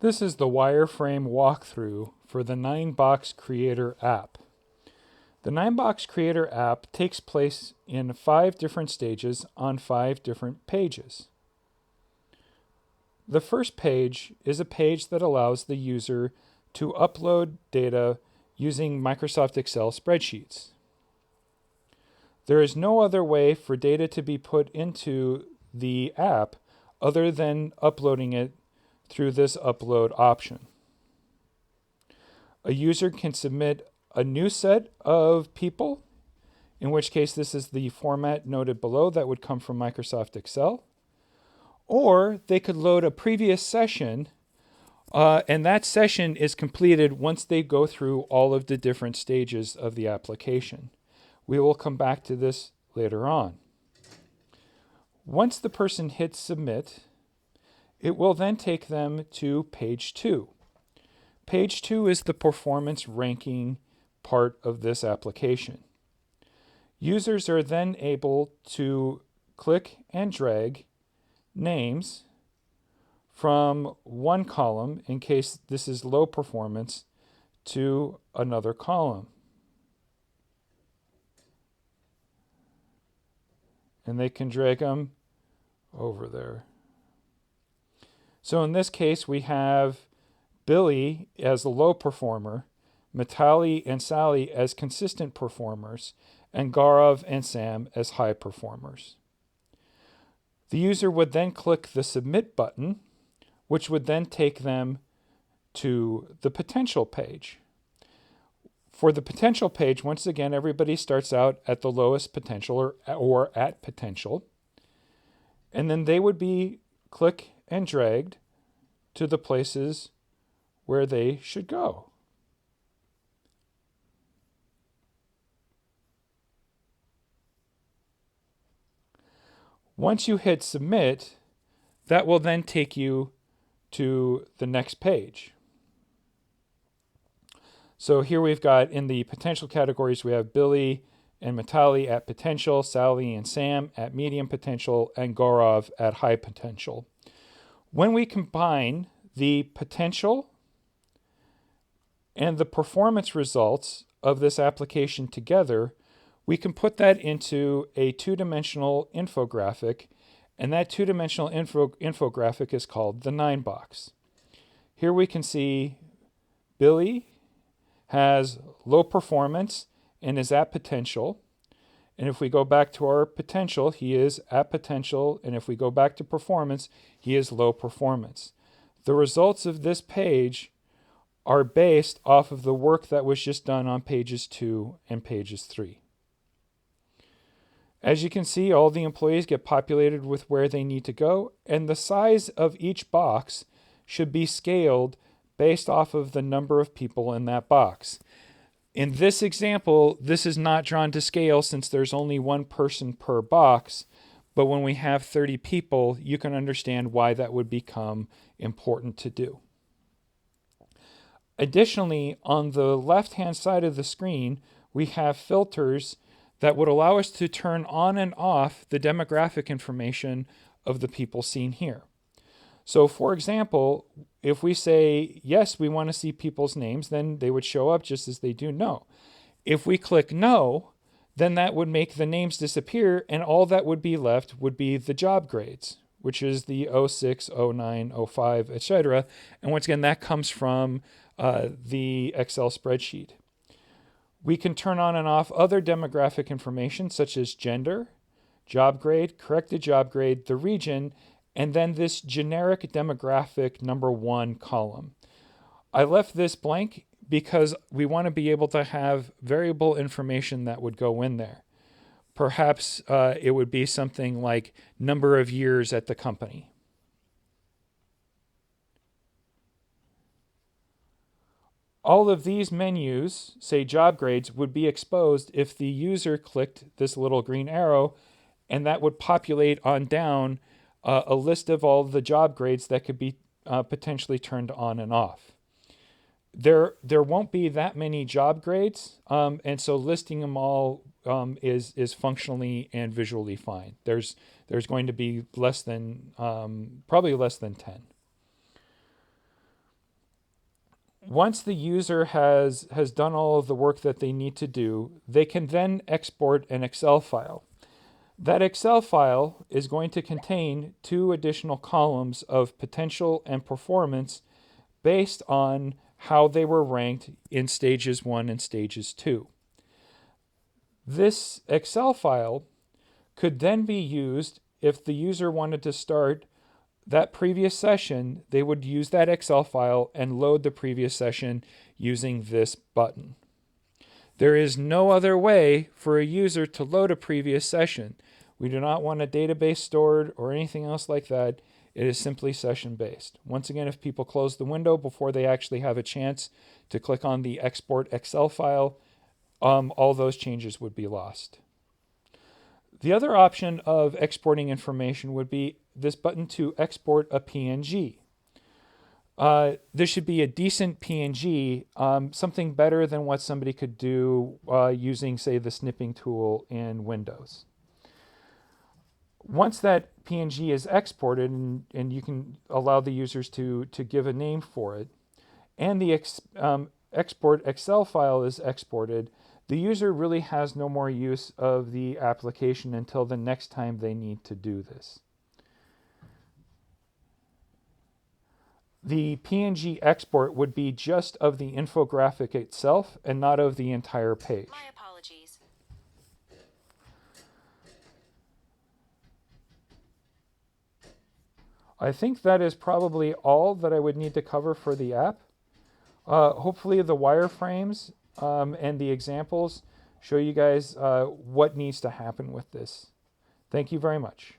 This is the wireframe walkthrough for the 9box Creator app. The 9box Creator app takes place in 5 different stages on 5 different pages. The first page is a page that allows the user to upload data using Microsoft Excel spreadsheets. There is no other way for data to be put into the app other than uploading it through this upload option. A user can submit a new set of people, in which case this is the format noted below that would come from Microsoft Excel, or they could load a previous session, and that session is completed once they go through all of the different stages of the application. We will come back to this later on. Once the person hits submit, it will then take them to page 2. Page 2 is the performance ranking part of this application. Users are then able to click and drag names from one column, in case this is low performance, to another column. And they can drag them over there. So in this case, we have Billy as a low performer, Mitali and Sally as consistent performers, and Gaurav and Sam as high performers. The user would then click the Submit button, which would then take them to the potential page. For the potential page, once again, everybody starts out at the lowest potential or at potential. And then they would be click and dragged to the places where they should go. Once you hit submit, that will then take you to the next page. So here we've got in the potential categories, we have Billy and Mitali at potential, Sally and Sam at medium potential, and Gaurav at high potential. When we combine the potential and the performance results of this application together, we can put that into a 2-dimensional infographic, and that 2-dimensional infographic is called the 9box. Here we can see Billy has low performance and is at potential. And if we go back to our potential, he is at potential. And if we go back to performance, he is low performance. The results of this page are based off of the work that was just done on pages 2 and pages 3. As you can see, all the employees get populated with where they need to go, and the size of each box should be scaled based off of the number of people in that box. In this example, this is not drawn to scale since there's only one person per box, but when we have 30 people, you can understand why that would become important to do. Additionally, on the left-hand side of the screen, we have filters that would allow us to turn on and off the demographic information of the people seen here. So for example, if we say, yes, we want to see people's names, then they would show up just as they do no. If we click no, then that would make the names disappear, and all that would be left would be the job grades, which is the 06, 09, 05, etc. And once again, that comes from the Excel spreadsheet. We can turn on and off other demographic information such as gender, job grade, corrected job grade, the region, and then this generic demographic number 1 column. I left this blank because we want to be able to have variable information that would go in there. Perhaps it would be something like number of years at the company. All of these menus, say job grades, would be exposed if the user clicked this little green arrow, and that would populate on down a list of all the job grades that could be potentially turned on and off. There won't be that many job grades, and so listing them all is functionally and visually fine. There's going to be less than probably less than 10. Once the user has done all of the work that they need to do, they can then export an Excel file. That Excel file is going to contain 2 additional columns of potential and performance based on how they were ranked in stages 1 and stages 2. This Excel file could then be used if the user wanted to start that previous session. They would use that Excel file and load the previous session using this button. There is no other way for a user to load a previous session. We do not want a database stored or anything else like that. It is simply session-based. Once again, if people close the window before they actually have a chance to click on the export Excel file, all those changes would be lost. The other option of exporting information would be this button to export a PNG. This should be a decent PNG, something better than what somebody could do using, say, the snipping tool in Windows. Once that PNG is exported, and you can allow the users to give a name for it, and the export Excel file is exported, the user really has no more use of the application until the next time they need to do this. The PNG export would be just of the infographic itself and not of the entire page. My apologies. I think that is probably all that I would need to cover for the app. Hopefully the wireframes and the examples show you guys what needs to happen with this. Thank you very much.